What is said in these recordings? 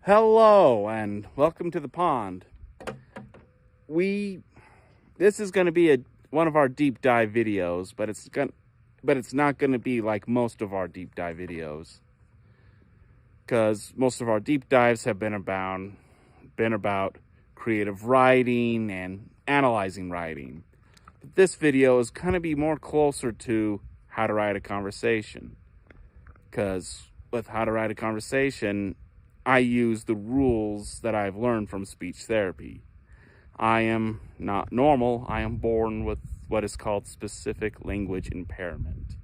Hello and welcome to the pond. This is going to be one of our deep dive videos, but it's not going to be like most of our deep dive videos, because most of our deep dives have been about creative writing and analyzing writing. But this video is going to be more closer to how to write a conversation, because with how to write a conversation, I use the rules that I've learned from speech therapy. I am not normal. I am born with what is called specific language impairment.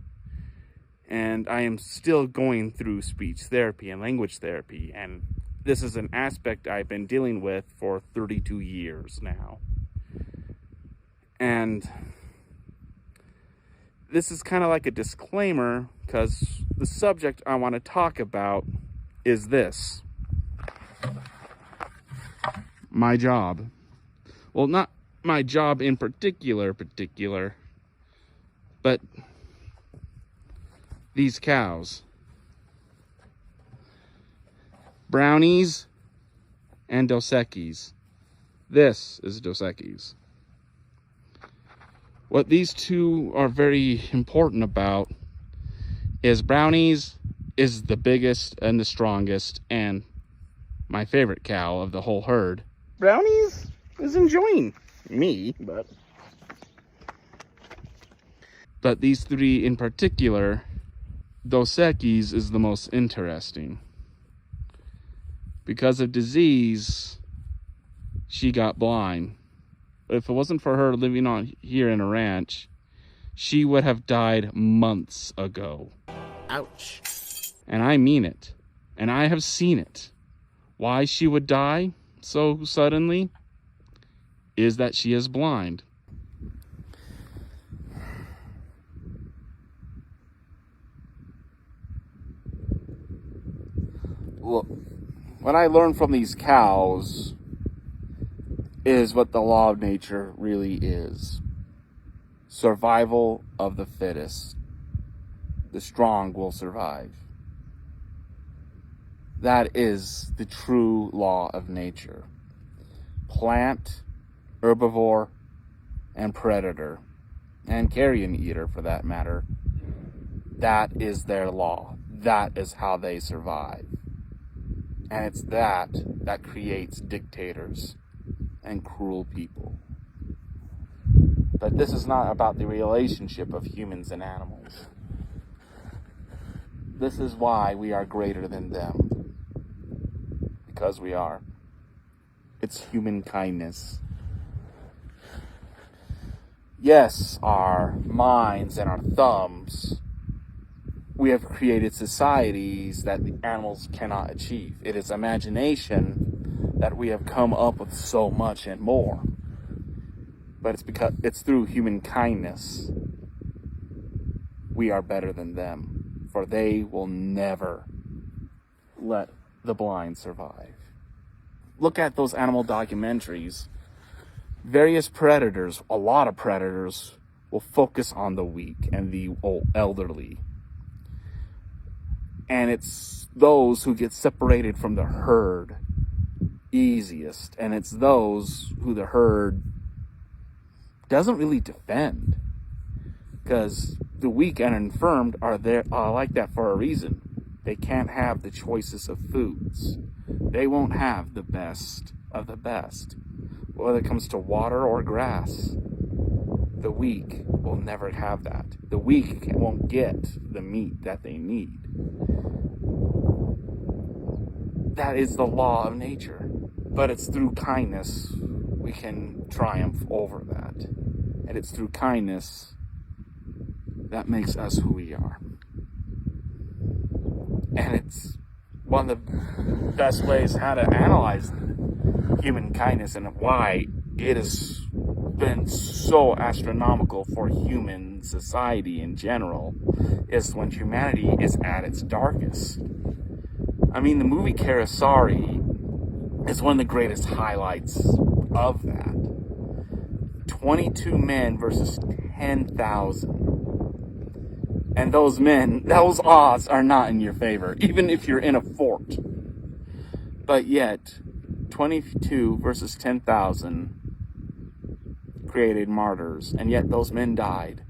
And I am still going through speech therapy and language therapy. And this is an aspect I've been dealing with for 32 years now. And this is kind of like a disclaimer, because the subject I want to talk about is this. My job. Well, not my job in particular, but these cows. Brownies and Dos Equis. This is Dos Equis. What these two are very important about is Brownies is the biggest and the strongest and my favorite cow of the whole herd. Brownies is enjoying me, but these three in particular, Dos Equis is the most interesting. Because of disease, she got blind. If it wasn't for her living on here in a ranch, she would have died months ago. Ouch. And I mean it. And I have seen it. Why she would die so suddenly is that she is blind. Look, what I learned from these cows is what the law of nature really is. Survival of the fittest. The strong will survive. That is the true law of nature. Plant, herbivore, and predator, and carrion eater for that matter, that is their law. That is how they survive. And it's that creates dictators and cruel people. But this is not about the relationship of humans and animals. This is why we are greater than them. Because we are. It's human kindness. Yes, our minds and our thumbs, we have created societies that the animals cannot achieve. It is imagination that we have come up with so much and more. But it's because it's through human kindness we are better than them. For they will never let the blind survive. Look at those animal documentaries. Various predators, a lot of predators, will focus on the weak and the elderly. And it's those who get separated from the herd easiest. And it's those who the herd doesn't really defend. Because the weak and infirmed are there like that for a reason. They can't have the choices of foods. They won't have the best of the best. Whether it comes to water or grass, the weak will never have that. The weak won't get the meat that they need. That is the law of nature. But it's through kindness we can triumph over that. And it's through kindness that makes us who we are. And it's one of the best ways how to analyze human kindness and why it has been so astronomical for human society in general is when humanity is at its darkest. I mean, the movie Karasari is one of the greatest highlights of that. 22 men versus 10,000. And those odds are not in your favor, even if you're in a fort. But yet, 22 versus 10,000 created martyrs, and yet those men died.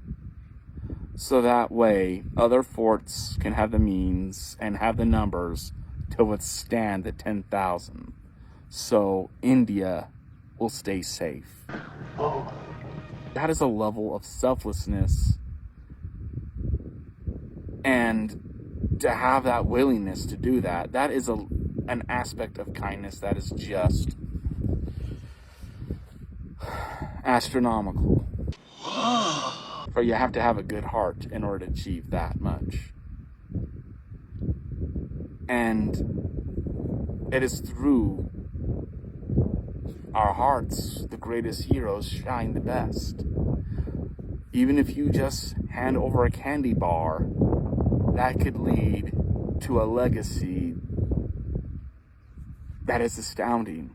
So that way, other forts can have the means and have the numbers to withstand the 10,000. So India will stay safe. That is a level of selflessness. And to have that willingness to do that, that is an aspect of kindness that is just astronomical. For you have to have a good heart in order to achieve that much. And it is through our hearts the greatest heroes shine the best. Even if you just hand over a candy bar, that could lead to a legacy that is astounding.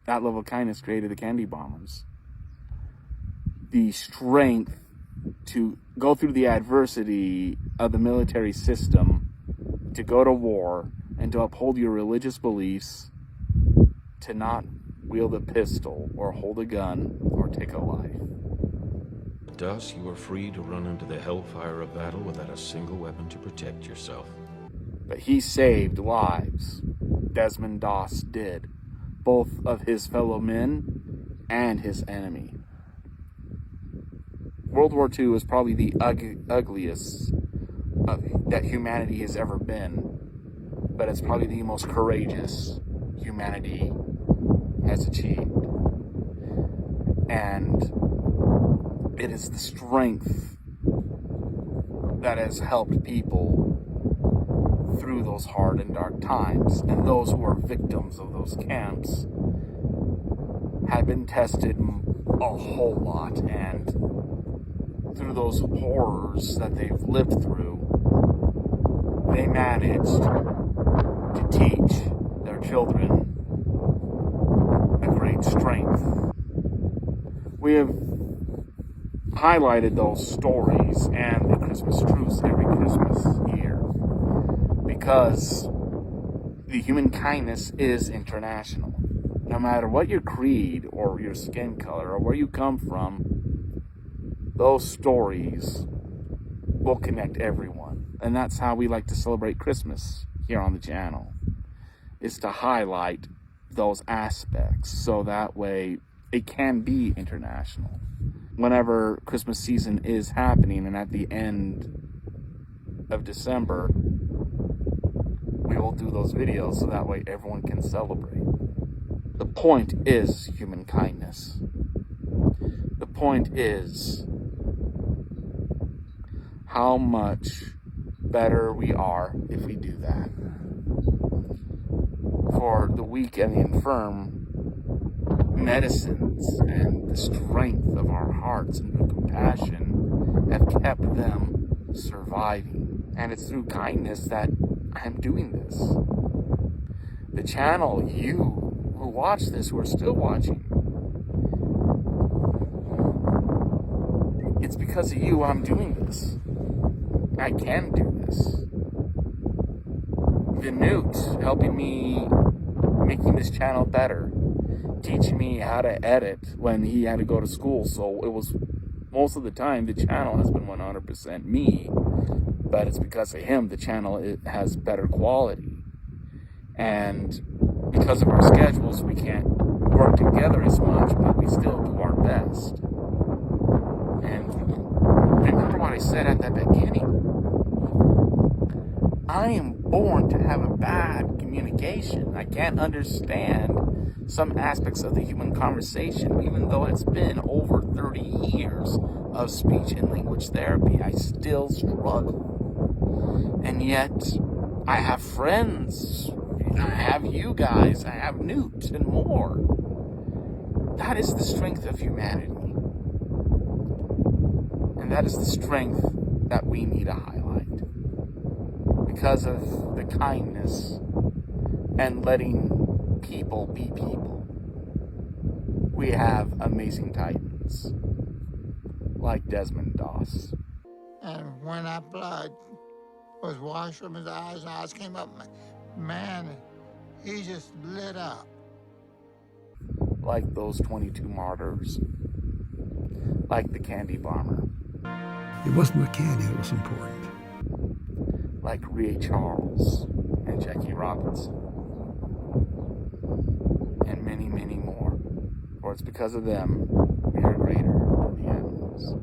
That level of kindness created the candy bombers. The strength to go through the adversity of the military system, to go to war, and to uphold your religious beliefs, to not wield a pistol or hold a gun or take a life. Thus, you are free to run into the hellfire of battle without a single weapon to protect yourself. But he saved lives. Desmond Doss did, both of his fellow men and his enemy. World War II is probably the ugliest that humanity has ever been, but it's probably the most courageous humanity has achieved. And it is the strength that has helped people through those hard and dark times. And those who are victims of those camps have been tested a whole lot, and through those horrors that they've lived through, they managed to teach their children a great strength. We have highlighted those stories and the Christmas truce every Christmas year because the human kindness is international. No matter what your creed or your skin color or where you come from, those stories will connect everyone. And that's how we like to celebrate Christmas here on the channel, is to highlight those aspects so that way it can be international. Whenever Christmas season is happening and at the end of December, we will do those videos so that way everyone can celebrate. The point is human kindness. The point is how much better we are if we do that. For the weak and the infirm, medicines and the strength of our hearts and the compassion have kept them surviving. And it's through kindness that I'm doing this. The channel, you who watch this, who are still watching, it's because of you I'm doing this. I can do this. The Newt helping me, making this channel better, teaching me how to edit when he had to go to school. So it was, most of the time, the channel has been 100% me, but it's because of him the channel has better quality. And because of our schedules, we can't work together as much, but we still do our best. And remember what I said at the beginning. I am born to have a bad communication. I can't understand some aspects of the human conversation, even though it's been over 30 years of speech and language therapy. I still struggle. And yet, I have friends. I have you guys. I have Newt and more. That is the strength of humanity. And that is the strength that we need to highlight. Because of the kindness and letting people be people, we have amazing titans like Desmond Doss. And when that blood was washed from his eyes came up, man, He just lit up. Like those 22 martyrs. Like the candy bomber. It wasn't the candy that was important. Like Ray Charles and Jackie Robinson. And many, many more. For it's because of them we are greater than the animals.